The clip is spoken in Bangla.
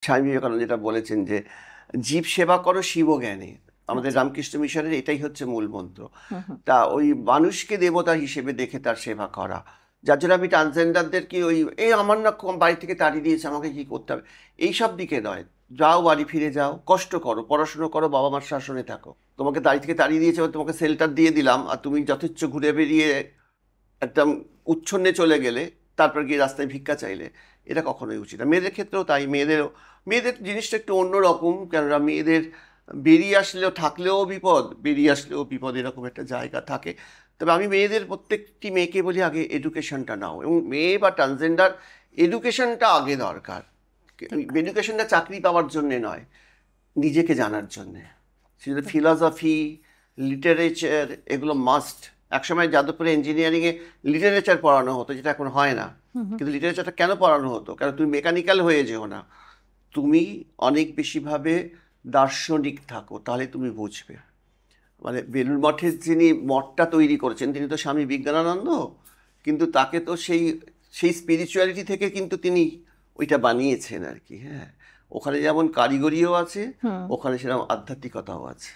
স্বামী বিবেকানন্দ যেটা বলেছেন যে জীব সেবা করো শিব জ্ঞানে, আমাদের রামকৃষ্ণ মিশনের এটাই হচ্ছে মূল মন্ত্র। হুম হুম। তা ওই মানুষকে দেবতা হিসেবে দেখে তার সেবা করা, যার জন্য আমি ট্রান্সজেন্ডারদেরকে ওই এই আমার না বাড়ি থেকে তাড়িয়ে দিয়েছে আমাকে কি করতে হবে এইসব দিকে নয়। যাও, বাড়ি ফিরে যাও, কষ্ট করো, পড়াশুনো করো, বাবা মার শাসনে থাকো। তোমাকে বাড়ি থেকে তাড়িয়ে দিয়েছে, তোমাকে শেল্টার দিয়ে দিলাম, আর তুমি যথেচ্ছ ঘুরে বেরিয়ে একদম উচ্ছন্নে চলে গেলে, তারপর গিয়ে রাস্তায় ভিক্ষা চাইলে, এটা কখনোই উচিত না। মেয়েদের ক্ষেত্রেও তাই, মেয়েদের জিনিসটা একটু অন্যরকম, কেননা মেয়েদের বেরিয়ে আসলেও থাকলেও বিপদ, বেরিয়ে আসলেও বিপদ, এরকম একটা জায়গা থাকে। তবে আমি মেয়েদের প্রত্যেকটি মেয়েকে বলি আগে এডুকেশনটা নাও, এবং মেয়ে বা ট্রান্সজেন্ডার এডুকেশনটা আগে দরকার। ঠিক। এডুকেশনটা চাকরি পাওয়ার জন্যে নয়, নিজেকে জানার জন্যে। সেটা ঠিক। ফিলসফি, লিটারেচার, এগুলো মাস্ট। একসময় যাদবপুরে ইঞ্জিনিয়ারিংয়ে লিটারেচার পড়ানো হতো, যেটা এখন হয় না। হুম হুম। কিন্তু লিটারেচারটা কেন পড়ানো হতো? কারণ তুমি মেকানিক্যাল হয়ে যেও না, তুমি অনেক বেশিভাবে দার্শনিক থাকো, তাহলে তুমি বুঝবে। মানে বেলুড় মঠের যিনি মঠটা তৈরি করেছেন তিনি তো স্বামী বিজ্ঞানানন্দ, কিন্তু তাকে তো সেই সেই স্পিরিচুয়ালিটি থেকে কিন্তু তিনি ওইটা বানিয়েছেন আর কি। হ্যাঁ, ওখানে যেমন কারিগরিও আছে, হুম। ওখানে সেরকম আধ্যাত্মিকতাও আছে।